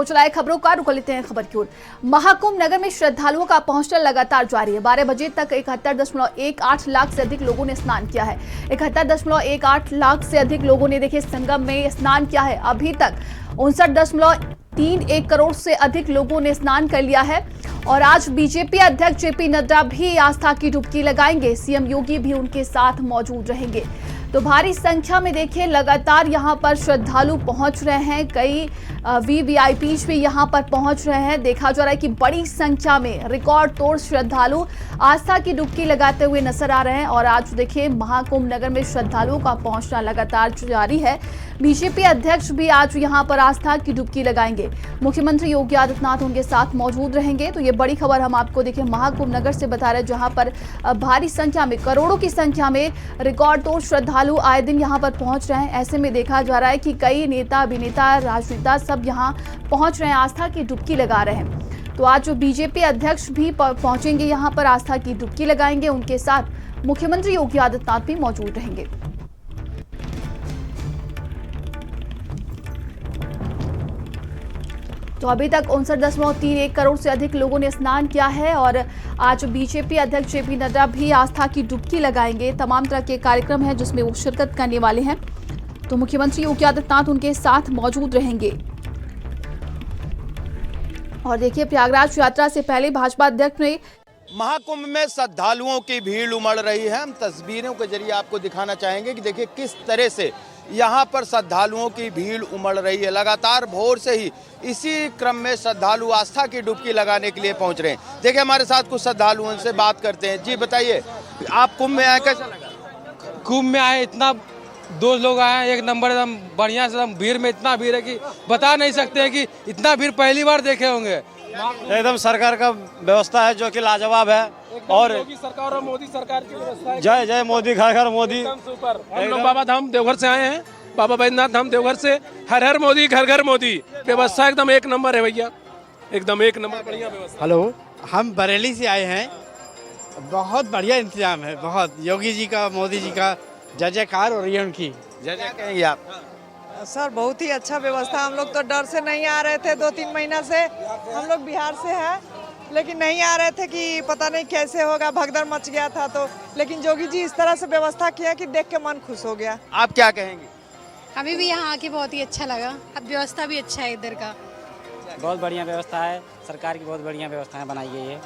चलाए खबरों का रुख लेते हैं खबर की ओर। महाकुंभ नगर में श्रद्धालुओं का पहुंचना लगातार जारी है। 12 बजे तक 71.18 लाख से अधिक लोगों ने स्नान किया है। 71.18 लाख से अधिक लोगों ने देखिए संगम में स्नान किया है। अभी तक 59.31 करोड़ से अधिक लोगों ने स्नान कर लिया है। और आज बीजेपी अध्यक्ष जेपी नड्डा भी आस्था की डुबकी लगाएंगे। सीएम योगी भी उनके साथ मौजूद रहेंगे। तो भारी संख्या में देखिए लगातार यहां पर श्रद्धालु पहुंच रहे हैं। कई वीवीआईपी भी यहां पर पहुंच रहे हैं। देखा जा रहा है कि बड़ी संख्या में रिकॉर्ड तोड़ श्रद्धालु आस्था की डुबकी लगाते हुए नजर आ रहे हैं। और आज देखिए महाकुंभ नगर में श्रद्धालुओं का पहुंचना लगातार जारी है। बीजेपी अध्यक्ष भी आज यहां पर आस्था की डुबकी लगाएंगे। मुख्यमंत्री योगी आदित्यनाथ उनके साथ मौजूद रहेंगे। तो ये बड़ी खबर हम आपको देखिए महाकुंभ नगर से बता रहे हैं, जहां पर भारी संख्या में, करोड़ों की संख्या में रिकॉर्ड तोड़ श्रद्धालु आए दिन यहां पर पहुंच रहे हैं। ऐसे में देखा जा रहा है कि कई नेता, अभिनेता, राजनेता सब यहां पहुंच रहे हैं, आस्था की डुबकी लगा रहे हैं। तो आज जो बीजेपी अध्यक्ष भी पहुंचेंगे यहां पर, आस्था की डुबकी लगाएंगे। उनके साथ मुख्यमंत्री योगी आदित्यनाथ भी मौजूद रहेंगे। तो अभी तक 59.31 करोड़ से अधिक लोगों ने स्नान किया है। और आज बीजेपी अध्यक्ष जेपी नड्डा भी आस्था की डुबकी लगाएंगे। तमाम तरह के कार्यक्रम हैं जिसमें वो शिरकत करने वाले हैं। तो मुख्यमंत्री योगी आदित्यनाथ उनके साथ मौजूद रहेंगे। और देखिए प्रयागराज यात्रा से पहले भाजपा अध्यक्ष ने महाकुंभ में श्रद्धालुओं की भीड़ उमड़ रही है। हम तस्वीरों के जरिए आपको दिखाना चाहेंगे कि देखिए किस तरह से यहाँ पर श्रद्धालुओं की भीड़ उमड़ रही है। लगातार भोर से ही इसी क्रम में श्रद्धालु आस्था की डुबकी लगाने के लिए पहुँच रहे हैं। देखिए हमारे साथ कुछ श्रद्धालुओं से बात करते हैं। जी बताइए, आप कुंभ में आए, कैसा लगा? कुंभ में आए, इतना दोस्त लोग आए हैं, एक नंबर एकदम बढ़िया से। भीड़ में इतना भीड़ है कि बता नहीं सकते हैं कि इतना भीड़ पहली बार देखे होंगे। एकदम सरकार का व्यवस्था है जो कि लाजवाब है। और योगी सरकार और मोदी सरकार की व्यवस्था है। जय जय मोदी, घर घर मोदी। एकदम सुपर। हम लोग बाबा धाम देवघर से आए हैं, बाबा बैद्यनाथ धाम देवघर से। हर हर मोदी, घर घर मोदी। व्यवस्था एकदम एक नंबर है भैया, एकदम एक नंबर बढ़िया व्यवस्था। हेलो, हम बरेली से आए हैं। बहुत बढ़िया इंतजाम है, बहुत। योगी जी का, मोदी जी का जय जयकार हो रही है उनकी। जय जय कहेंगे आप? सर बहुत ही अच्छा व्यवस्था। हम लोग तो डर से नहीं आ रहे थे, 2-3 महीना से। हम लोग बिहार से हैं, लेकिन नहीं आ रहे थे कि पता नहीं कैसे होगा, भगदड़ मच गया था। तो लेकिन योगी जी इस तरह से व्यवस्था किया कि देख के मन खुश हो गया। आप क्या कहेंगे? हमें भी यहाँ आके बहुत ही अच्छा लगा। अब व्यवस्था भी अच्छा है इधर का। बहुत बढ़िया व्यवस्था है, सरकार की बहुत बढ़िया व्यवस्थाएं बनाई गई है।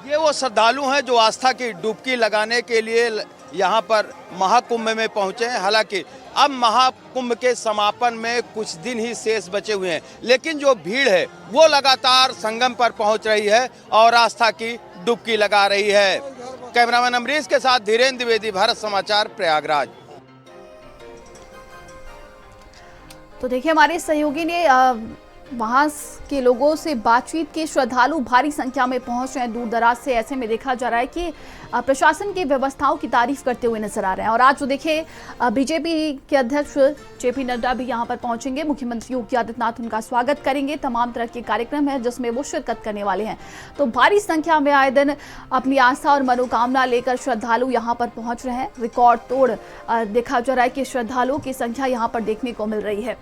ये वो श्रद्धालु हैं जो आस्था की डुबकी लगाने के लिए यहाँ पर महाकुंभ में पहुँचे हैं। हालांकि अब महाकुंभ के समापन में कुछ दिन ही शेष बचे हुए हैं, लेकिन जो भीड़ है वो लगातार संगम पर पहुँच रही है और आस्था की डुबकी लगा रही है। कैमरामैन अमरीश के साथ धीरेन्द्र द्विवेदी, भारत समाचार, प्रयागराज। तो देखिए हमारे सहयोगी ने वहां के लोगों से बातचीत की। श्रद्धालु भारी संख्या में पहुंच रहे हैं दूर दराज से। ऐसे में देखा जा रहा है कि प्रशासन की व्यवस्थाओं की तारीफ करते हुए नजर आ रहे हैं। और आज जो देखिए बीजेपी के अध्यक्ष जेपी नड्डा भी यहां पर पहुंचेंगे। मुख्यमंत्री योगी आदित्यनाथ उनका स्वागत करेंगे। तमाम तरह के कार्यक्रम है जिसमें वो शिरकत करने वाले हैं। तो भारी संख्या में आए दिन अपनी आस्था और मनोकामना लेकर श्रद्धालु यहाँ पर पहुंच रहे हैं। रिकॉर्ड तोड़ देखा जा रहा है कि श्रद्धालुओं की संख्या यहाँ पर देखने को मिल रही है।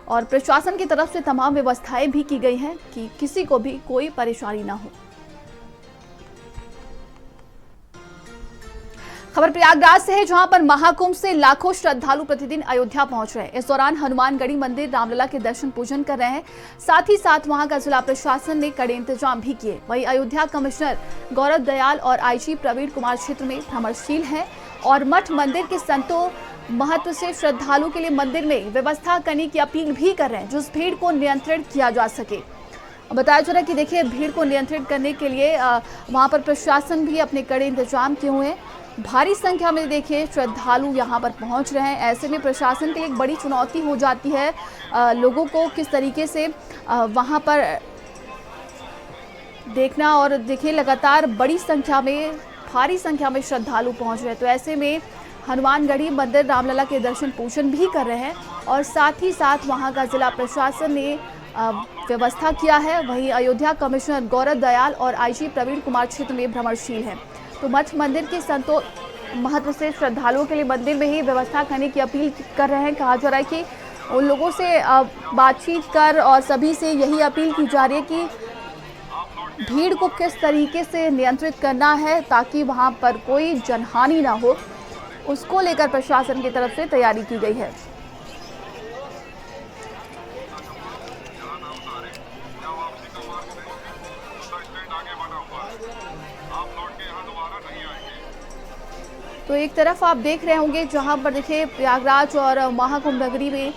और प्रशासन की तरफ से तमाम व्यवस्थाएं भी की गई हैं कि किसी को भी कोई परेशानी ना हो। खबर प्रयागराज से है, जहां पर महाकुंभ से लाखों श्रद्धालु प्रतिदिन अयोध्या पहुंच रहे हैं। इस दौरान हनुमानगढ़ी मंदिर रामलला के दर्शन पूजन कर रहे हैं। साथ ही साथ वहां का जिला प्रशासन ने कड़े इंतजाम भी किए। वहीं अयोध्या कमिश्नर गौरव दयाल और आईजी प्रवीण कुमार क्षेत्र में भ्रमणशील हैं और मठ मंदिर के संतों महत्व से श्रद्धालु के लिए मंदिर में व्यवस्था करने की अपील भी कर रहे हैं, जिस भीड़ को नियंत्रित किया जा सके। बताया जा रहा है कि देखिए भीड़ को नियंत्रित करने के लिए वहां पर प्रशासन भी अपने कड़े इंतजाम किए हुए हैं। भारी संख्या में देखिए श्रद्धालु यहां पर पहुंच रहे हैं। ऐसे में प्रशासन के लिए एक बड़ी चुनौती हो जाती है लोगों को किस तरीके से वहां पर देखना। और देखिए लगातार बड़ी संख्या में, भारी संख्या में श्रद्धालु पहुंच रहे हैं। तो ऐसे में हनुमानगढ़ी मंदिर रामलला के दर्शन पूजन भी कर रहे हैं और साथ ही साथ वहां का जिला प्रशासन ने व्यवस्था किया है। वहीं अयोध्या कमिश्नर गौरव दयाल और आईजी प्रवीण कुमार क्षेत्र में भ्रमणशील हैं। तो मठ मंदिर के संतों महत्व से श्रद्धालुओं के लिए मंदिर में ही व्यवस्था करने की अपील कर रहे हैं। कहा जा रहा है कि उन लोगों से बातचीत कर और सभी से यही अपील की जा रही है कि भीड़ को किस तरीके से नियंत्रित करना है ताकि वहां पर कोई जनहानि ना हो, उसको लेकर प्रशासन की तरफ से तैयारी की गई है। तो एक तरफ आप देख रहे होंगे जहां पर देखिए प्रयागराज और महाकुंभ नगरी में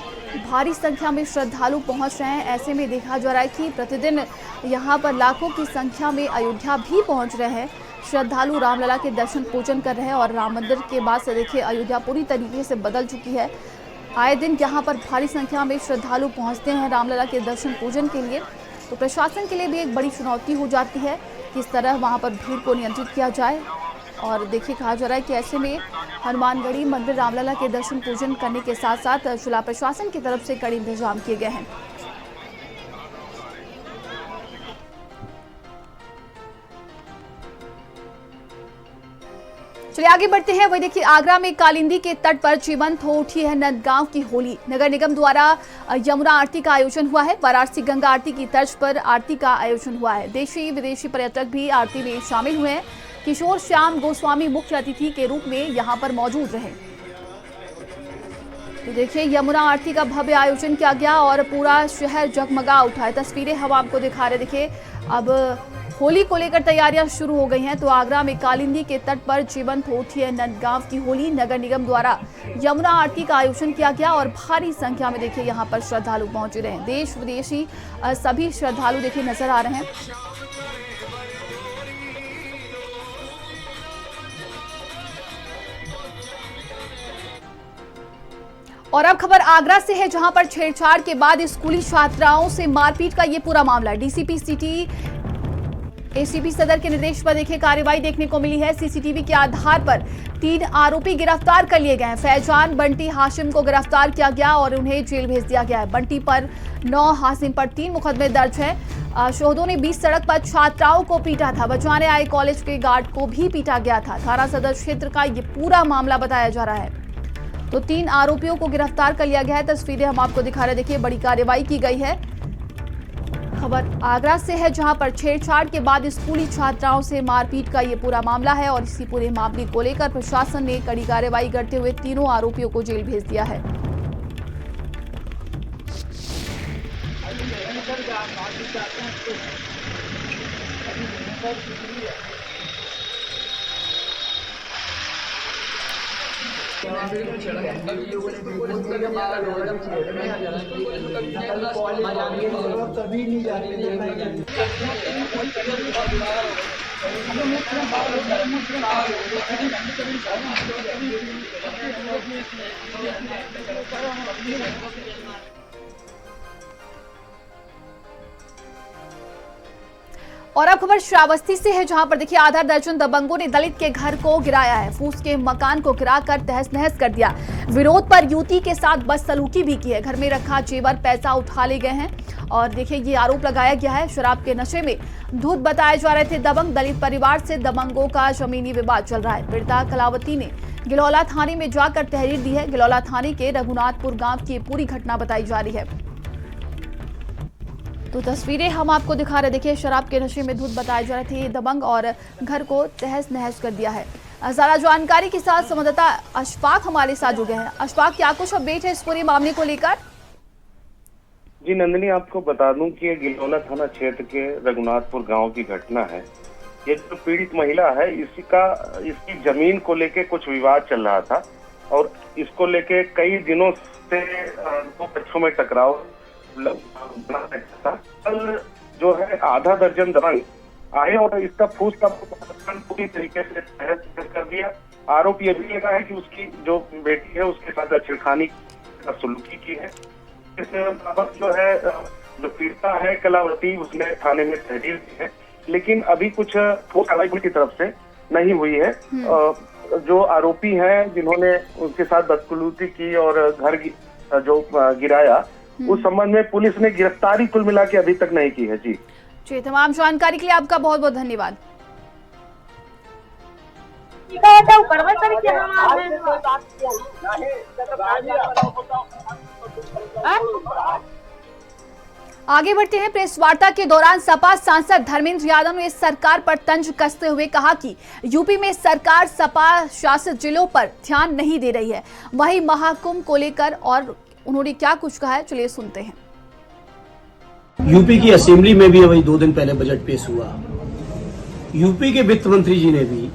भारी संख्या में श्रद्धालु पहुंच रहे हैं। ऐसे में देखा जा रहा है कि प्रतिदिन यहां पर लाखों की संख्या में अयोध्या भी पहुंच रहे हैं। श्रद्धालु रामलला के दर्शन पूजन कर रहे हैं और राम मंदिर के बाद से देखिए अयोध्या पूरी तरीके से बदल चुकी है। आए दिन यहाँ पर भारी संख्या में श्रद्धालु पहुँचते हैं रामलला के दर्शन पूजन के लिए। तो प्रशासन के लिए भी एक बड़ी चुनौती हो जाती है किस तरह वहाँ पर भीड़ को नियंत्रित किया जाए। और देखिए कहा जा रहा है कि ऐसे में हनुमानगढ़ी मंदिर रामलला के दर्शन पूजन करने के साथ साथ जिला प्रशासन की तरफ से कड़े इंतजाम किए गए हैं। चलिए आगे बढ़ते हैं। वही देखिए आगरा में कालिंदी के तट पर जीवंत हो उठी है नंदगांव की होली। नगर निगम द्वारा यमुना आरती का आयोजन हुआ है। वाराणसी गंगा आरती की तर्ज पर आरती का आयोजन हुआ है। देशी विदेशी पर्यटक भी आरती में शामिल हुए हैं। किशोर श्याम गोस्वामी मुख्य अतिथि के रूप में यहां पर मौजूद रहे। तो देखिए यमुना आरती का भव्य आयोजन किया गया और पूरा शहर जगमगा उठा है। तस्वीरें हम आपको दिखा रहे। देखिए अब होली को लेकर तैयारियां शुरू हो गई हैं। तो आगरा में कालिंदी के तट पर जीवंत हो उठी है नंदगांव की होली। नगर निगम द्वारा यमुना आरती का आयोजन किया गया और भारी संख्या में देखिए यहां पर श्रद्धालु पहुंचे रहे हैं। देश विदेशी सभी श्रद्धालु देखिए नजर आ रहे हैं। और अब खबर आगरा से है जहां पर छेड़छाड़ के बाद स्कूली छात्राओं से मारपीट का ये पूरा मामला। डीसीपी सिटी एसीपी सदर के निर्देश पर देखिए कार्रवाई देखने को मिली है। सीसीटीवी के आधार पर 3 आरोपी गिरफ्तार कर लिए गए हैं। फैजान, बंटी, हाशिम को गिरफ्तार किया गया और उन्हें जेल भेज दिया गया है। बंटी पर 9, हाशिम पर 3 मुकदमे दर्ज है। शोधों ने 20 सड़क पर छात्राओं को पीटा था। बचाने आए कॉलेज के गार्ड को भी पीटा गया था। थाना सदर क्षेत्र का ये पूरा मामला बताया जा रहा है। तो 3 आरोपियों को गिरफ्तार कर लिया गया है। तस्वीरें हम आपको दिखा रहे। देखिए बड़ी कार्रवाई की गई है। खबर आगरा से है जहां पर छेड़छाड़ के बाद स्कूली छात्राओं से मारपीट का ये पूरा मामला है और इसी पूरे मामले को लेकर प्रशासन ने कड़ी कार्रवाई करते हुए तीनों आरोपियों को जेल भेज दिया है। और अब खबर श्रावस्ती से है जहां पर देखिए आधा दर्जन दबंगों ने दलित के घर को गिराया है। फूस के मकान को गिराकर तहस नहस कर दिया। विरोध पर युवती के साथ बदसलूकी भी की है। घर में रखा जेवर पैसा उठा ले गए हैं और देखिए ये आरोप लगाया गया है। शराब के नशे में धुत बताए जा रहे थे दबंग। दलित परिवार से दबंगों का जमीनी विवाद चल रहा है। पीड़िता कलावती ने गिलौला थाने में जाकर तहरीर दी है। गिलौला थाने के रघुनाथपुर गांव की पूरी घटना बताई जा रही है। तो तस्वीरें हम आपको दिखा रहे। देखिए शराब के नशे में धुत बताए जा रहे थे दबंग और घर को तहस नहस कर दिया है। ज्यादा जानकारी के साथ संवाददाता अशफाक हमारे साथ जुड़े हैं। अशफाक, क्या कुछ अपडेट है इस पूरे मामले को लेकर? जी नंदिनी, आपको बता दूं कि ये गिलौला थाना क्षेत्र के रघुनाथपुर गांव की घटना है। ये जो पीड़ित महिला है इसकी जमीन को लेके कुछ विवाद चल रहा था और इसको लेके कई दिनों से 2 पक्षों में टकराव था। कल जो है आधा दर्जन दबंग आए और इसका फूस का पूरी तरीके से तहस कर दिया। आरोप ये भी लगा है कि उसकी जो बेटी है उसके साथ छेड़खानी का सलूकी की है। इस बाबत जो है जो पीड़िता है कलावती, उसने थाने में तहरीर दी है, लेकिन अभी कुछ ठोस कार्रवाई पुलिस की तरफ से नहीं हुई है। जो आरोपी हैं जिन्होंने उनके साथ बदसलूकी की और घर जो गिराया, उस संबंध में पुलिस ने गिरफ्तारी कुल मिला के अभी तक नहीं की है। जी तमाम जानकारी के लिए आपका बहुत बहुत धन्यवाद। आगे बढ़ते हैं। प्रेस वार्ता के दौरान सपा सांसद धर्मेंद्र यादव ने सरकार पर तंज कसते हुए कहा कि यूपी में सरकार सपा शासित जिलों पर ध्यान नहीं दे रही है। वहीं महाकुंभ को लेकर और उन्होंने क्या कुछ कहा है, चलिए सुनते हैं। यूपी की असेंबली में भी अभी 2 दिन पहले बजट पेश हुआ। यूपी के वित्त मंत्री जी ने भी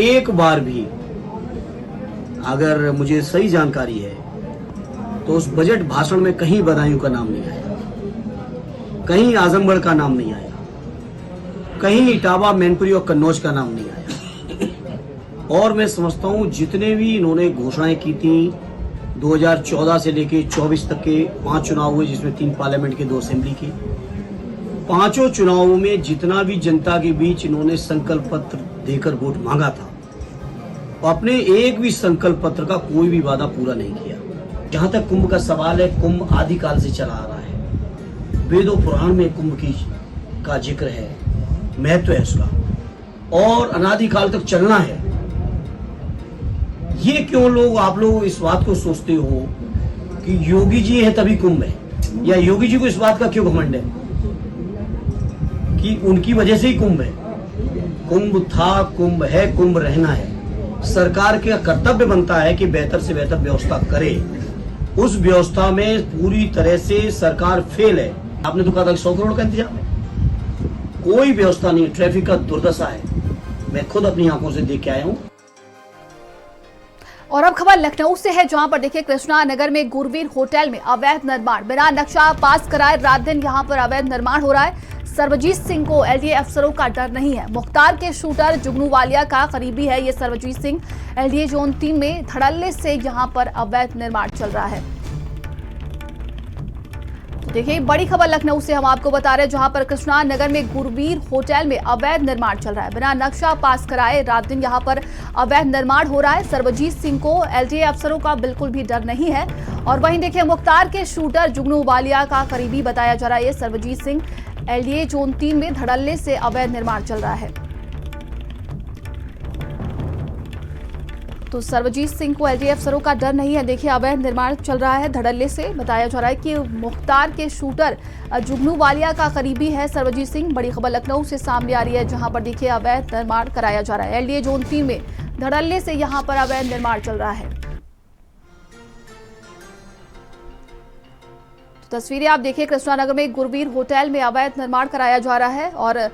एक बार भी, अगर मुझे सही जानकारी है तो उस बजट भाषण में कहीं बदायूं का नाम नहीं आया, कहीं आजमगढ़ का नाम नहीं आया, कहीं इटावा, मैनपुरी और कन्नौज का नाम नहीं आया। और मैं समझता हूं जितने भी इन्होंने घोषणाएं की थी 2014 से लेके 24 तक के 5 चुनाव हुए, जिसमें 3 पार्लियामेंट के 2 असेंबली के, 5 चुनावों में जितना भी जनता के बीच इन्होंने संकल्प पत्र देकर वोट मांगा था, अपने एक भी संकल्प पत्र का कोई भी वादा पूरा नहीं किया। जहां तक कुंभ का सवाल है, कुंभ आदिकाल से चला आ रहा है। वेदों पुराण में कुंभ का जिक्र है, महत्व है उसका, और अनादिकाल तक चलना है। ये क्यों आप लोग इस बात को सोचते हो कि योगी जी है तभी कुंभ है, या योगी जी को इस बात का क्यों घमंड है कि उनकी वजह से ही कुंभ है? कुंभ था, कुंभ है, कुंभ रहना है। सरकार का कर्तव्य बनता है कि बेहतर से बेहतर व्यवस्था करे। उस व्यवस्था में पूरी तरह से सरकार फेल है। आपने तो कहा था 100 करोड़ का इंतजाम है, कोई व्यवस्था नहीं। ट्रैफिक का दुर्दशा है, मैं खुद अपनी आंखों से देख के आया हूँ। और अब खबर लखनऊ से है, जहां पर देखिए कृष्णा नगर में गुरवीर होटल में अवैध निर्माण, बिना नक्शा पास कराए रात दिन यहां पर अवैध निर्माण हो रहा है। सर्वजीत सिंह को एलडीए अफसरों का डर नहीं है। मुख्तार के शूटर जुगनू वालिया का करीबी है ये सर्वजीत सिंह। एलडीए जोन 3 में धड़ल्ले से यहां पर अवैध निर्माण चल रहा है। देखिए बड़ी खबर लखनऊ से हम आपको बता रहे हैं, जहां पर कृष्णा नगर में गुरवीर होटल में अवैध निर्माण चल रहा है। बिना नक्शा पास कराए रात दिन यहां पर अवैध निर्माण हो रहा है। सर्वजीत सिंह को एलडीए अफसरों का बिल्कुल भी डर नहीं है। और वहीं देखिए मुख्तार के शूटर जुगनू वालिया का करीबी बताया जा रहा है ये सर्वजीत सिंह। एलडीए जोन 3 में धड़ल्ले से अवैध निर्माण चल रहा है। तो सर्वजीत सिंह को एलडीए अफसरों का डर नहीं है। देखिए अवैध निर्माण चल रहा है धड़ल्ले से। बताया जा रहा है कि मुख्तार के शूटर जुगनू वालिया का करीबी है सर्वजीत सिंह। बड़ी खबर लखनऊ से सामने आ रही है, जहां पर देखिए अवैध निर्माण कराया जा रहा है। एलडीए जोन 3 में धड़ल्ले से यहां पर अवैध निर्माण चल रहा है। तो तस्वीरें आप देखिए, कृष्णा नगर में गुरवीर होटल में अवैध निर्माण कराया जा रहा है और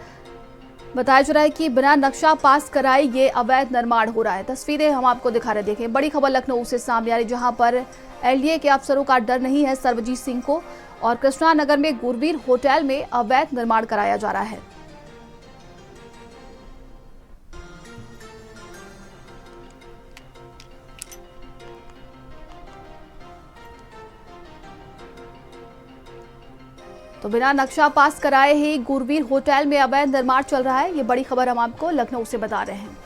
बताया जा रहा है कि बिना नक्शा पास कराए ये अवैध निर्माण हो रहा है। तस्वीरें हम आपको दिखा रहे, देखें बड़ी खबर लखनऊ से सामने आ रही, जहां पर एलडीए के अफसरों का डर नहीं है सर्वजीत सिंह को, और कृष्णा नगर में गुरवीर होटल में अवैध निर्माण कराया जा रहा है। तो बिना नक्शा पास कराए ही गुरवीर होटल में अवैध निर्माण चल रहा है। ये बड़ी खबर हम आपको लखनऊ से बता रहे हैं।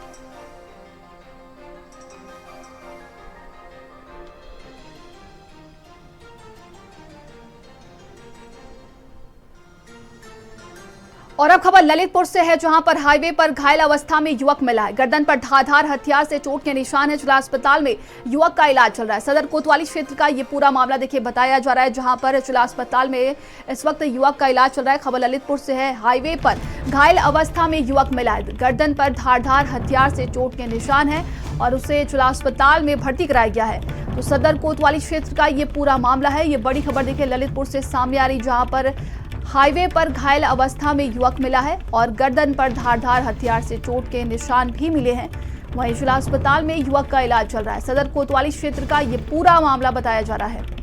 और अब खबर ललितपुर से है, जहां पर हाईवे पर घायल अवस्था में युवक मिला है। गर्दन पर धारदार हथियार से चोट के निशान है। जिला अस्पताल में युवक का इलाज चल रहा है। सदर कोतवाली क्षेत्र का ये पूरा मामला देखिए बताया जा रहा है, जहां पर जिला अस्पताल में इस वक्त युवक का इलाज चल रहा है। खबर ललितपुर से है, हाईवे पर घायल अवस्था में युवक मिला है। गर्दन पर धारदार हथियार से चोट के निशान है और उसे जिला अस्पताल में भर्ती कराया गया है। तो सदर कोतवाली क्षेत्र का ये पूरा मामला है। ये बड़ी खबर देखिए ललितपुर से सामने आ रही, जहां पर हाईवे पर घायल अवस्था में युवक मिला है और गर्दन पर धारदार हथियार से चोट के निशान भी मिले हैं। वहीं जिला अस्पताल में युवक का इलाज चल रहा है। सदर कोतवाली क्षेत्र का ये पूरा मामला बताया जा रहा है।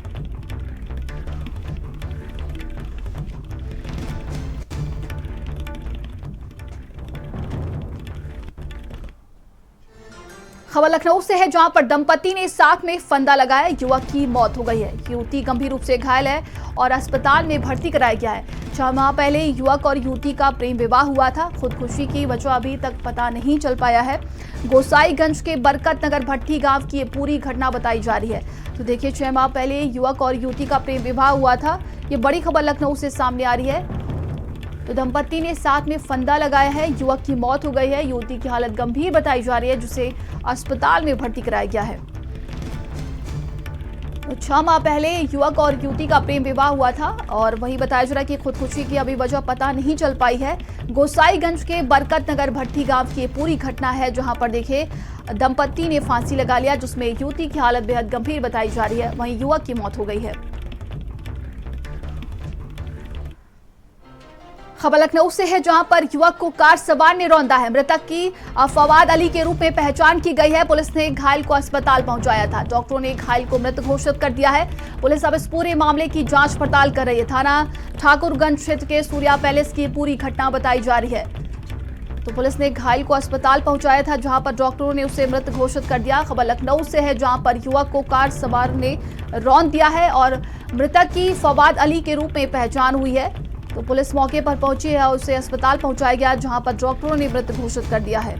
खबर लखनऊ से है, जहां पर दंपति ने साथ में फंदा लगाया, युवक की मौत हो गई है। युवती गंभीर रूप से घायल है और अस्पताल में भर्ती कराया गया है। 6 माह पहले युवक और युवती का प्रेम विवाह हुआ था। खुदकुशी की वजह अभी तक पता नहीं चल पाया है। गोसाईगंज के बरकत नगर भट्टी गांव की ये पूरी घटना बताई जा रही है। तो देखिए 6 माह पहले युवक और युवती का प्रेम विवाह हुआ था। ये बड़ी खबर लखनऊ से सामने आ रही है। तो दंपति ने साथ में फंदा लगाया है, युवक की मौत हो गई है। युवती की हालत गंभीर बताई जा रही है, जिसे अस्पताल में भर्ती कराया गया है। 6 माह पहले युवक और युवती का प्रेम विवाह हुआ था और वही बताया जा रहा है कि खुदकुशी की अभी वजह पता नहीं चल पाई है। गोसाईगंज के बरकत नगर भट्टी गांव की ये पूरी घटना है, जहां पर देखिए दंपत्ति ने फांसी लगा लिया, जिसमें युवती की हालत बेहद गंभीर बताई जा रही है, वहीं युवक की मौत हो गई है। खबर लखनऊ से है, जहां पर युवक को कार सवार ने रौंदा है। मृतक की फवाद अली के रूप में पहचान की गई है। पुलिस ने घायल को अस्पताल पहुंचाया था। डॉक्टरों ने घायल को मृत घोषित कर दिया है। पुलिस अब इस पूरे मामले की जांच पड़ताल कर रही है। थाना ठाकुरगंज क्षेत्र के सूर्या पैलेस की पूरी घटना बताई जा रही है। तो पुलिस ने घायल को अस्पताल पहुंचाया था, जहां पर डॉक्टरों ने उसे मृत घोषित कर दिया। खबर लखनऊ से है, जहां पर युवक को कार सवार ने रौंद दिया है और मृतक की फवाद अली के रूप में पहचान हुई है। तो पुलिस मौके पर पहुंची है और उसे अस्पताल पहुंचाया गया, जहां पर डॉक्टरों ने मृत घोषित कर दिया है।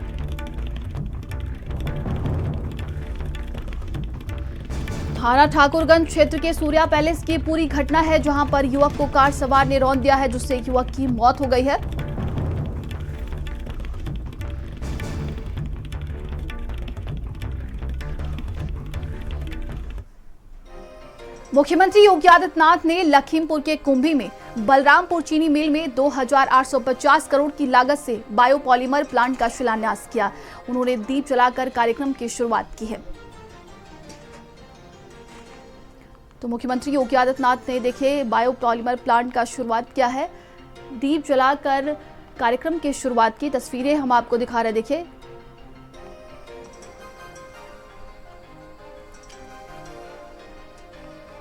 थाना ठाकुरगंज क्षेत्र के सूर्या पैलेस की पूरी घटना है, जहां पर युवक को कार सवार ने रौंद दिया है, जिससे युवक की मौत हो गई है। मुख्यमंत्री योगी आदित्यनाथ ने लखीमपुर के कुंभी में बलरामपुर चीनी मिल में 2,850 करोड़ की लागत से बायोपॉलीमर प्लांट का शिलान्यास किया। उन्होंने दीप जलाकर कार्यक्रम की शुरुआत की है। तो मुख्यमंत्री योगी आदित्यनाथ ने देखिए बायोपॉलीमर प्लांट का शुरुआत किया है, दीप जलाकर कार्यक्रम की शुरुआत की। तस्वीरें हम आपको दिखा रहे, देखिए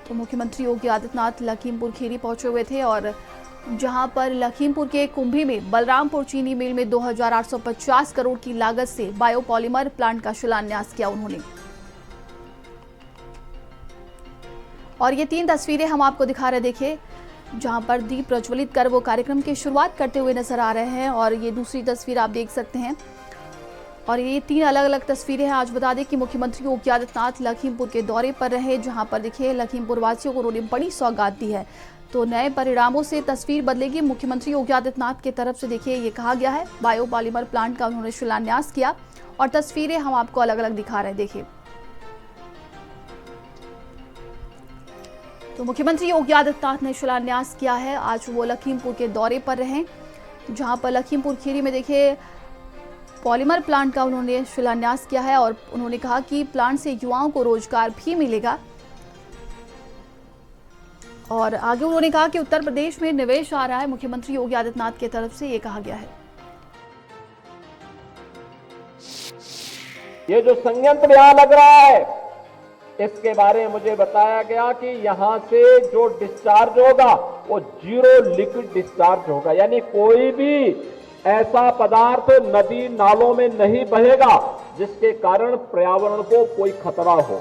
तो मुख्यमंत्री योगी आदित्यनाथ लखीमपुर खीरी पहुंचे हुए थे और जहां पर लखीमपुर के कुंभी में बलरामपुर चीनी मिल में 2,850 करोड़ की लागत से बायोपॉलीमर प्लांट का शिलान्यास किया उन्होंने। और ये 3 तस्वीरें हम आपको दिखा रहे, देखिए जहां पर दीप प्रज्वलित कर वो कार्यक्रम की शुरुआत करते हुए नजर आ रहे हैं। और ये दूसरी तस्वीर आप देख सकते हैं और ये 3 अलग अलग तस्वीरें हैं। आज बता दें कि मुख्यमंत्री योगी आदित्यनाथ लखीमपुर के दौरे पर रहे, जहां पर देखिए लखीमपुर वासियों को उन्होंने बड़ी सौगात दी है। तो नए परिणामों से तस्वीर बदलेगी। मुख्यमंत्री योगी आदित्यनाथ की तरफ से देखिए ये कहा गया है, बायोपॉलीमर प्लांट का उन्होंने शिलान्यास किया और तस्वीरें हम आपको अलग अलग दिखा रहे हैं, देखिए। तो मुख्यमंत्री योगी आदित्यनाथ ने शिलान्यास किया है। आज वो लखीमपुर के दौरे पर रहे, जहां पर लखीमपुर खीरी में देखिए पॉलीमर प्लांट का उन्होंने शिलान्यास किया है और उन्होंने कहा कि प्लांट से युवाओं को रोजगार भी मिलेगा। और आगे उन्होंने कहा कि उत्तर प्रदेश में निवेश आ रहा है। मुख्यमंत्री योगी आदित्यनाथ की तरफ से ये कहा गया है। ये जो संयंत्र यहाँ लग रहा है, इसके बारे में मुझे बताया गया कि यहाँ से जो डिस्चार्ज होगा वो 0 लिक्विड डिस्चार्ज होगा, यानी कोई भी ऐसा पदार्थ नदी नालों में नहीं बहेगा जिसके कारण पर्यावरण को कोई खतरा हो।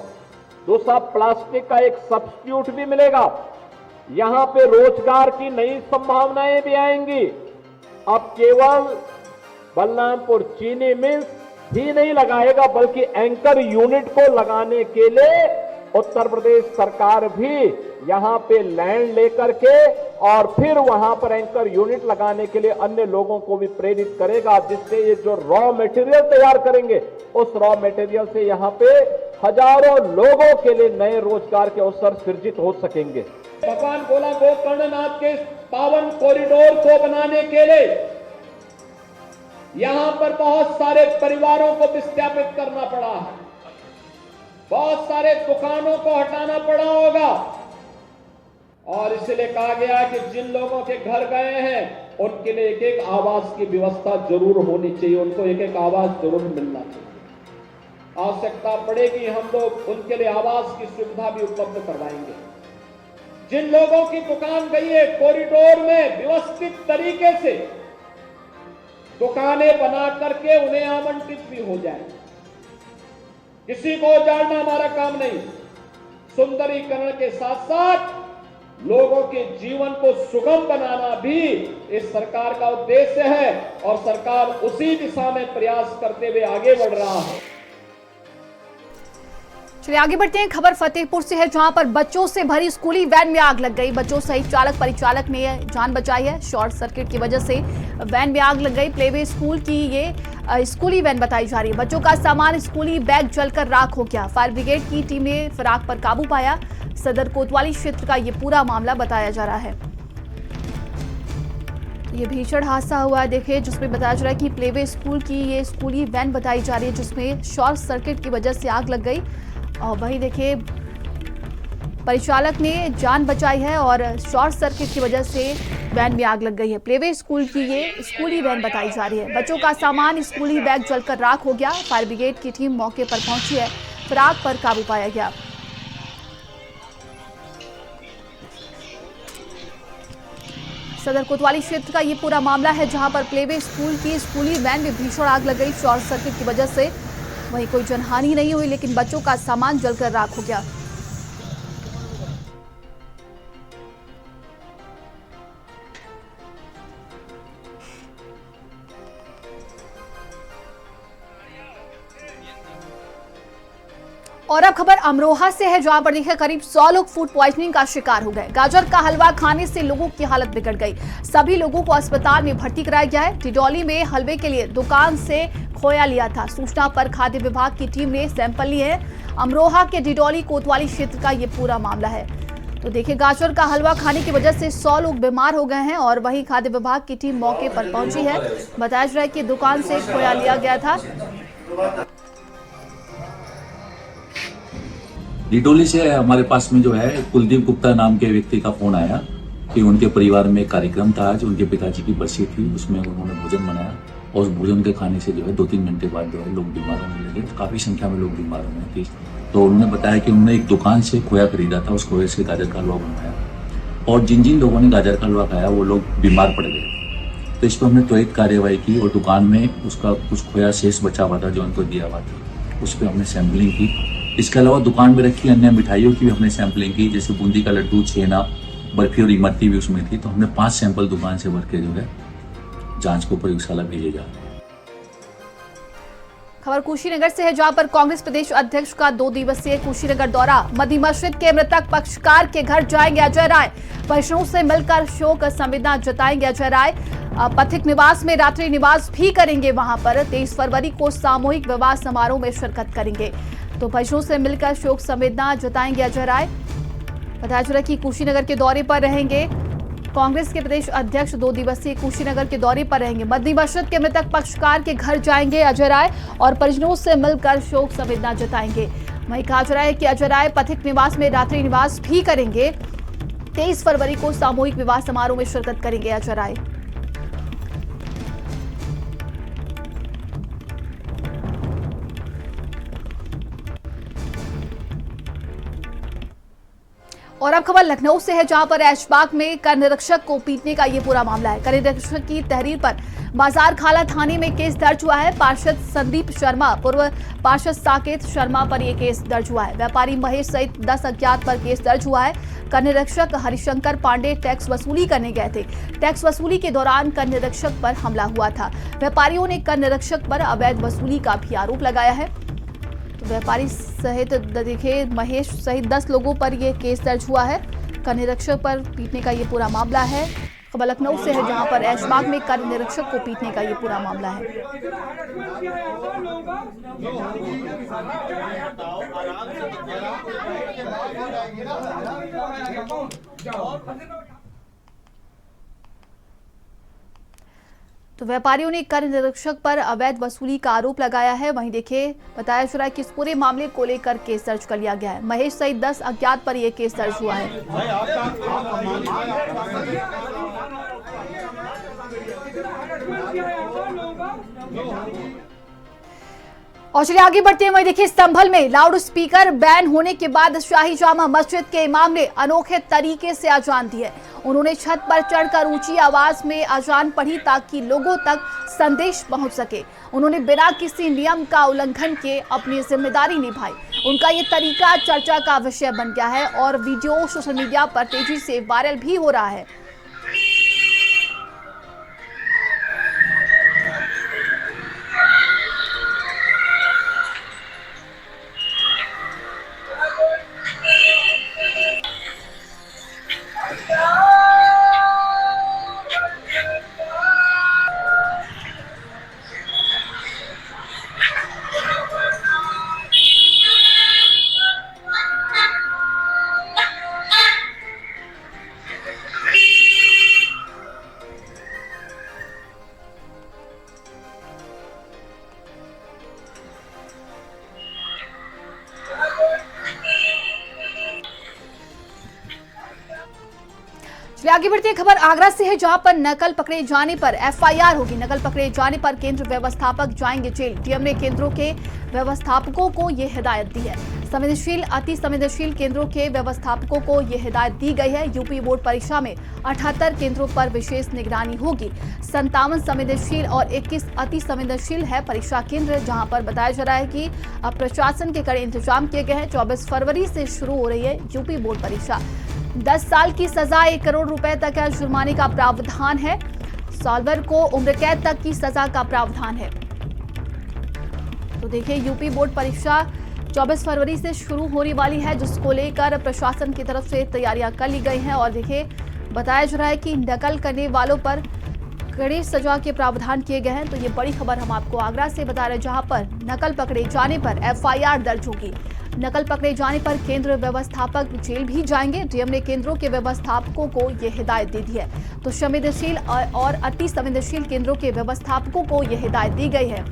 दूसरा, प्लास्टिक का एक सब्स्टिट्यूट भी मिलेगा। यहां पे रोजगार की नई संभावनाएं भी आएंगी। अब केवल बलरामपुर चीनी मिल ही नहीं लगाएगा, बल्कि एंकर यूनिट को लगाने के लिए उत्तर प्रदेश सरकार भी यहां पे लैंड लेकर के और फिर वहां पर एंकर यूनिट लगाने के लिए अन्य लोगों को भी प्रेरित करेगा, जिससे ये जो रॉ मटेरियल तैयार करेंगे उस रॉ मटेरियल से यहां पे हजारों लोगों के लिए नए रोजगार के अवसर सृजित हो सकेंगे। भगवान भोला गोकर्णनाथ के पावन कॉरिडोर को बनाने के लिए यहां पर बहुत सारे परिवारों को विस्थापित करना पड़ा है, बहुत सारे दुकानों को हटाना पड़ा होगा और इसलिए कहा गया कि जिन लोगों के घर गए हैं उनके लिए एक एक आवास की व्यवस्था जरूर होनी चाहिए, उनको एक एक आवास जरूर मिलना चाहिए। आवश्यकता पड़ेगी हम लोग उनके लिए आवास की सुविधा भी उपलब्ध करवाएंगे। जिन लोगों की दुकान गई है, कॉरिडोर में व्यवस्थित तरीके से दुकानें बना करके उन्हें आवंटित भी हो जाए। किसी को उजाड़ना हमारा काम नहीं। सुंदरीकरण के साथ साथ लोगों के जीवन को सुगम बनाना भी इस सरकार का उद्देश्य है और सरकार उसी दिशा में प्रयास करते हुए आगे बढ़ रहा है। चलिए आगे बढ़ते हैं। खबर फतेहपुर से है, जहां पर बच्चों से भरी स्कूली वैन में आग लग गई। बच्चों सहित चालक परिचालक ने जान बचाई है। शॉर्ट सर्किट की वजह से वैन में आग लग गई। प्लेवे स्कूल की ये स्कूली वैन बताई जा रही है। बच्चों का सामान स्कूली बैग जलकर राख हो गया। फायर ब्रिगेड की टीम ने फिराक पर काबू पाया। सदर कोतवाली क्षेत्र का ये पूरा मामला बताया जा रहा है। ये भीषण हादसा हुआ है, देखिए, जिसमें बताया जा रहा है कि प्लेवे स्कूल की ये स्कूली वैन बताई जा रही है, जिसमें शॉर्ट सर्किट की वजह से आग लग गई। और वहीं देखिए परिचालक ने जान बचाई है और शॉर्ट सर्किट की वजह से वैन में आग लग गई है। प्लेवे स्कूल की ये स्कूली वैन बताई जा रही है। बच्चों का सामान, स्कूली बैग जलकर राख हो गया। फायर ब्रिगेड की टीम मौके पर पहुंची है, फिर आग पर काबू पाया गया। सदर कोतवाली क्षेत्र का ये पूरा मामला है, जहां पर प्लेवे स्कूल की स्कूली वैन में भीषण आग लग गई शॉर्ट सर्किट की वजह से। वहीं कोई जनहानि नहीं हुई, लेकिन बच्चों का सामान जलकर राख हो गया। और अब खबर अमरोहा से है, जहां पर देखिए करीब 100 लोग फूड पॉइजनिंग का शिकार हो गए। गाजर का हलवा खाने से लोगों की हालत बिगड़ गई। सभी लोगों को अस्पताल में भर्ती कराया गया है। डिडौली में हलवे के लिए दुकान से खोया लिया था। सूचना पर खाद्य विभाग की टीम ने सैंपल लिए हैं। अमरोहा के डिडौली कोतवाली क्षेत्र का ये पूरा मामला है। तो देखिए गाजर का हलवा खाने की वजह से 100 लोग बीमार हो गए हैं और वहीं खाद्य विभाग की टीम मौके पर पहुंची है। बताया जा रहा है कि दुकान से खोया लिया गया था। डिडौली से हमारे पास में जो है कुलदीप गुप्ता नाम के व्यक्ति का फोन आया कि उनके परिवार में एक कार्यक्रम था, आज उनके पिताजी की बरसी थी, उसमें उन्होंने भोजन बनाया और उस भोजन के खाने से जो है 2-3 घंटे बाद जो है लोग बीमार होने लगे। काफी संख्या में लोग बीमार होने थे। तो उन्होंने बताया कि उन्होंने एक दुकान से खोया खरीदा था, उस खोए से गाजर का हलवा बनवाया और जिन जिन लोगों ने गाजर का हलवा खाया वो लोग बीमार पड़ गए। तो इस पर हमने त्वरित कार्यवाही की और दुकान में उसका कुछ खोया शेष बचा हुआ था जो उनको दिया हुआ था, उस पर हमने सैंपलिंग की। इसके अलावा दुकान में रखी अन्य मिठाइयों की भी हमने सैंपलिंग की, जैसे बूंदी का लड्डू, छेना, बर्फी और इमरती भी उसमें थी। तो हमने 5 सैंपल दुकान से भर के जो है जांच को प्रयोगशाला भेजे जा। खबर कुशीनगर से है, जहां पर कांग्रेस प्रदेश अध्यक्ष का 2 दिवसीय कुशीनगर दौरा। मद्दी मस्जिद के मृतक पक्षकार के घर जाएंगे अजय राय। परिजनों से मिलकर शोक संवेदना जताएंगे अजय राय। पथिक निवास में रात्रि निवास भी करेंगे। वहां पर 23 फरवरी को सामूहिक विवाह समारोह में शिरकत करेंगे। तो परिजनों से मिलकर शोक संवेदना जताएंगे अजय राय। बताया जा रहा है कि कुशीनगर के दौरे पर रहेंगे। कांग्रेस के प्रदेश अध्यक्ष 2 दिवसीय कुशीनगर के दौरे पर रहेंगे। मद्दी मस्जिद के मृतक पक्षकार के घर जाएंगे अजय राय और परिजनों से मिलकर शोक संवेदना जताएंगे। वहीं कहा जा रहा है कि अजय राय पथिक निवास में रात्रि निवास भी करेंगे। 23 फरवरी को सामूहिक विवाह समारोह में शिरकत करेंगे अजय राय। और अब खबर लखनऊ से है, जहां पर ऐशबाग में कर निरीक्षक को पीटने का ये पूरा मामला है। कर निरीक्षक की तहरीर पर बाजार खाला थाने में केस दर्ज हुआ है। पार्षद संदीप शर्मा, पूर्व पार्षद साकेत शर्मा पर यह केस दर्ज हुआ है। व्यापारी महेश सहित 10 अज्ञात पर केस दर्ज हुआ है। कर निरीक्षक हरिशंकर पांडे टैक्स वसूली करने गए थे। टैक्स वसूली के दौरान कर निरीक्षक पर हमला हुआ था। व्यापारियों ने कर निरीक्षक पर अवैध वसूली का भी आरोप लगाया है। तो व्यापारी सहित देखिए महेश सहित 10 लोगों पर यह केस दर्ज हुआ है। कर निरीक्षक पर पीटने का ये पूरा मामला है। खबर लखनऊ से है, जहां पर ऐशबाग में कर निरीक्षक को पीटने का ये पूरा मामला है। तो व्यापारियों ने कर निरीक्षक पर अवैध वसूली का आरोप लगाया है। वहीं देखिए बताया जा रहा है कि इस पूरे मामले को लेकर केस दर्ज कर लिया गया है। महेश सहित 10 अज्ञात पर यह केस दर्ज हुआ है। और चलिए आगे बढ़ते हैं। वहीं देखिए संभल में लाउड स्पीकर बैन होने के बाद शाही जामा मस्जिद के इमाम ने अनोखे तरीके से अजान दी है। उन्होंने छत पर चढ़कर ऊंची आवाज में अजान पढ़ी ताकि लोगों तक संदेश पहुंच सके। उन्होंने बिना किसी नियम का उल्लंघन के अपनी जिम्मेदारी निभाई। उनका ये तरीका चर्चा का विषय बन गया है और वीडियो सोशल मीडिया पर तेजी से वायरल भी हो रहा है। चलिए आगे बढ़ते हैं। खबर आगरा से है, जहां पर नकल पकड़े जाने पर एफआईआर होगी। नकल पकड़े जाने पर केंद्र व्यवस्थापक जाएंगे जेल। डीएम ने केंद्रों के व्यवस्थापकों को ये हिदायत दी है। संवेदनशील अति संवेदनशील केंद्रों के व्यवस्थापकों को ये हिदायत दी गई है। यूपी बोर्ड परीक्षा में 78 केंद्रों पर विशेष निगरानी होगी। 57 संवेदनशील और 21 अति संवेदनशील है परीक्षा केंद्र, जहां पर बताया जा रहा है कि अब प्रशासन के कड़े इंतजाम किए गए हैं। 24 फरवरी से शुरू हो रही है यूपी बोर्ड परीक्षा। 10 साल की सजा, 1 करोड़ रुपए तक का जुर्माने का प्रावधान है। सॉल्वर को उम्र कैद तक की सजा का प्रावधान है। तो देखिए, यूपी बोर्ड परीक्षा 24 फरवरी से शुरू होने वाली है, जिसको लेकर प्रशासन की तरफ से तैयारियां कर ली गई हैं। और देखिए, बताया जा रहा है कि नकल करने वालों पर कड़ी सजा के प्रावधान किए गए हैं। तो ये बड़ी खबर हम आपको आगरा से बता रहे हैं, जहां पर नकल पकड़े जाने पर एफआईआर दर्ज होगी। नकल पकड़े जाने पर केंद्र व्यवस्थापक जेल भी जाएंगे। डीएम ने केंद्रों के व्यवस्थापकों को यह हिदायत दे दी है। तो संवेदनशील और अति संवेदनशील केंद्रों के व्यवस्थापकों को यह हिदायत दी गई है।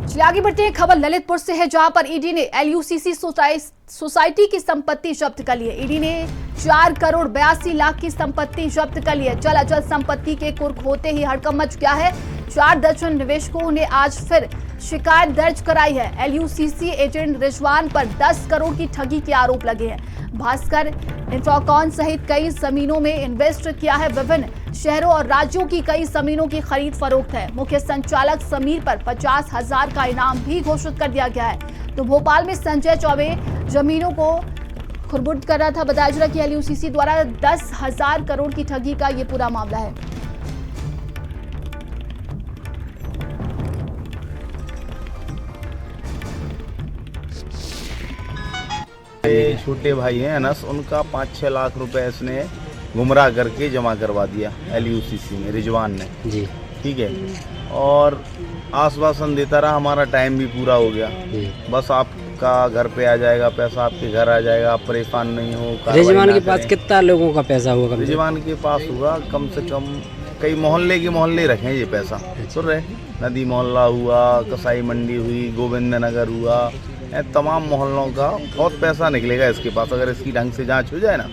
चलिए आगे बढ़ते हैं। खबर ललितपुर से है, जहां पर ईडी ने एलयूसीसी सोसाइटी की संपत्ति जब्त कर ली है। ईडी ने 4 करोड़ 82 लाख की संपत्ति जब्त कर ली है। चल अचल संपत्ति के कुर्क होते ही हड़कंप मच गया है। 4 दर्जन निवेशकों ने आज फिर शिकायत दर्ज कराई है। एलयूसीसी एजेंट रिजवान पर 10 करोड़ की ठगी के आरोप लगे हैं। भास्कर इंफ्राकॉन सहित कई जमीनों में इन्वेस्ट किया है। विभिन्न शहरों और राज्यों की कई जमीनों की खरीद फरोख्त है। मुख्य संचालक समीर पर 50,000 का इनाम भी घोषित कर दिया गया है। तो भोपाल में संजय चौबे जमीनों को खुरबुर्द कर रहा था। बताया जा रहा है कि एलयूसीसी द्वारा 10,000 करोड़ की ठगी का ये पूरा मामला है। छोटे भाई हैं अनस, उनका 5-6 लाख रुपए इसने गुमराह करके जमा करवा दिया एलयूसीसी में, रिजवान ने जी। ठीक है, और आश्वासन देता रहा हमारा टाइम भी पूरा हो गया, बस आपका घर पे आ जाएगा पैसा, आपके घर आ जाएगा, आप परेशान नहीं हो। रिजवान के पास कितना लोगों का पैसा होगा? रिजवान के पास होगा कम से कम कई मोहल्ले रखे ये पैसा। सुन रहे, नदी मोहल्ला हुआ, कसाई मंडी हुई, गोविंद नगर हुआ, तमाम मोहल्लों का बहुत पैसा निकलेगा इसके पास। अगर इसकी ढंग से जांच हो जाए ना,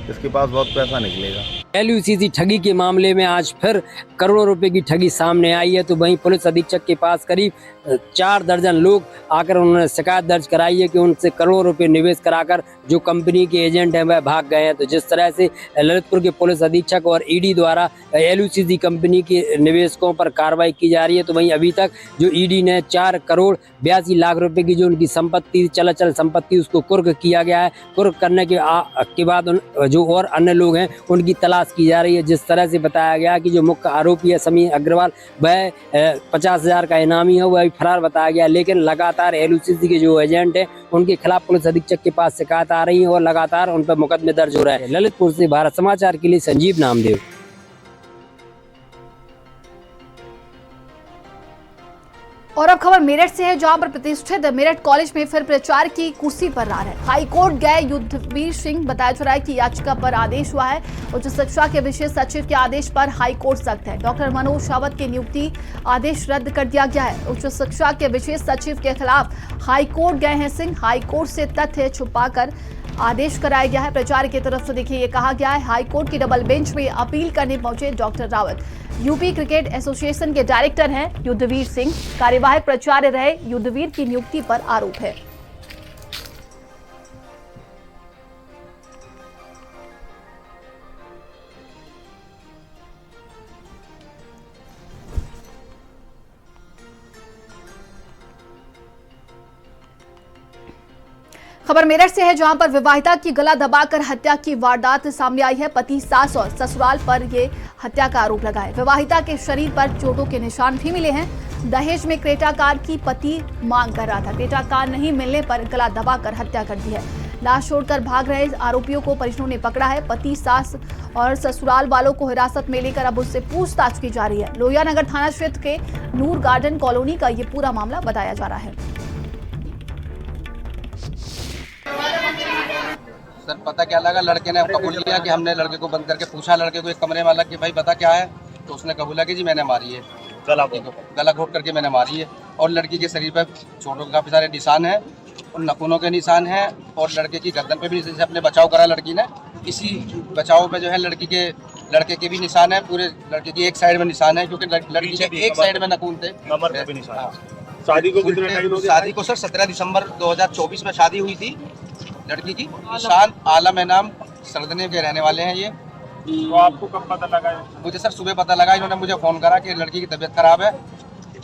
इसके पास बहुत पैसा निकलेगा। एलयूसीसी ठगी के मामले में आज फिर करोड़ों रुपए की ठगी सामने आई है। तो वहीं पुलिस अधीक्षक के पास करीब 4 दर्जन लोग आकर उन्होंने शिकायत दर्ज कराई है कि उनसे करोड़ों रुपए निवेश कराकर जो कंपनी के एजेंट हैं वह भाग गए हैं। तो जिस तरह से ललितपुर के पुलिस अधीक्षक और ईडी द्वारा एलयूसीसी कंपनी के निवेशकों पर कार्रवाई की जा रही है, तो वहीं अभी तक जो ईडी ने 4 करोड़ 82 लाख रुपए की जो उनकी संपत्ति, चल संपत्ति, उसको कुर्क किया गया है। कुर्क करने के बाद जो और अन्य लोग हैं उनकी तलाश की जा रही है। जिस तरह से बताया गया कि जो मुख्य आरोपी है समीर अग्रवाल, वह 50,000 का इनामी है, वह फरार बताया गया। लेकिन लगातार एलयूसीसी के जो एजेंट हैं उनके खिलाफ पुलिस अधीक्षक के पास शिकायत आ रही है और लगातार उन पर मुकदमे दर्ज हो रहे हैं। ललितपुर से भारत समाचार के लिए संजीव नामदेव। और अब खबर मेरठ से है, जहां पर प्रतिष्ठित मेरठ कॉलेज में फिर प्रचार की कुर्सी पर रहा है। हाईकोर्ट गए युद्धवीर सिंह। बताया जा रहा है कि याचिका पर आदेश हुआ है। उच्च शिक्षा के विशेष सचिव के आदेश पर हाईकोर्ट सख्त है। डॉक्टर मनोज रावत की नियुक्ति आदेश रद्द कर दिया गया है। उच्च शिक्षा के विशेष सचिव के खिलाफ हाईकोर्ट गए हैं सिंह। हाईकोर्ट से तथ्य छुपाकर आदेश कराया गया है। प्रचार की तरफ से देखिए, ये कहा गया है हाईकोर्ट की डबल बेंच में अपील करने पहुंचे doctor Rawat. UP cricket association के डायरेक्टर हैं युद्धवीर सिंह। कार्यवाहक प्राचार्य रहे युद्धवीर की नियुक्ति पर आरोप है। खबर मेरठ से है, जहां पर विवाहिता की गला दबाकर हत्या की वारदात सामने आई है। पति, सास और ससुराल पर यह हत्या का आरोप लगा है। विवाहिता के शरीर पर चोटों के निशान भी मिले हैं। दहेज में क्रेटा कार की पति मांग कर रहा था। क्रेटा कार नहीं मिलने पर गला दबाकर हत्या कर दी है। लाश छोड़कर भाग रहे आरोपियों को परिजनों ने पकड़ा है। पति, सास और ससुराल वालों को हिरासत में लेकर अब उससे पूछताछ की जा रही है। लोहिया नगर थाना क्षेत्र के नूर गार्डन कॉलोनी का ये पूरा मामला बताया जा रहा है। सर पता क्या लगा, लड़के ने कबूल किया कि हमने लड़के को बंद करके पूछा, लड़के को एक कमरे में अलग कि भाई पता क्या है, तो उसने कबूला कि जी मैंने मारी है, गला घोट करके मैंने मारी है। और लड़की के शरीर पर चोटों के काफ़ी सारे निशान हैं और नखूनों के निशान हैं और लड़के की गर्दन पे भी जैसे अपने बचाव करा लड़की ने, इसी बचाव पे जो है लड़के के भी निशान है, पूरे लड़के की एक साइड में निशान है क्योंकि लड़की के एक साइड में नखून थे। शादी को कितना टाइम हो गया? शादी को सर 17 दिसंबर 2024 में शादी हुई थी लड़की की। ईशान आलम नाम सरदने के रहने वाले हैं ये। तो आपको कब पता लगा? मुझे सर सुबह पता लगा, इन्होंने मुझे फ़ोन करा कि लड़की की तबीयत खराब है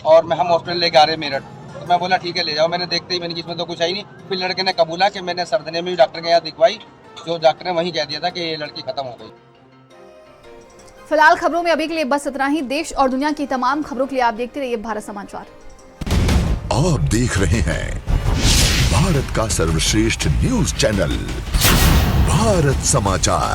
और हम हॉस्पिटल लेके आ रहे हैं मेरठ। तो मैं बोला ठीक है ले जाओ। मैंने देखते ही मैंने कि इसमें तो कुछ है ही नहीं। फिर लड़के ने कबूला कि मैंने सरदने में भी डॉक्टर के यहाँ दिखवाई, जो डॉक्टर ने वहीं कह दिया था कि ये लड़की खत्म हो गई। फिलहाल खबरों में अभी के लिए बस इतना ही। देश और दुनिया की तमाम खबरों के लिए आप देखते रहिए भारत समाचार। आप देख रहे हैं भारत का सर्वश्रेष्ठ न्यूज चैनल भारत समाचार।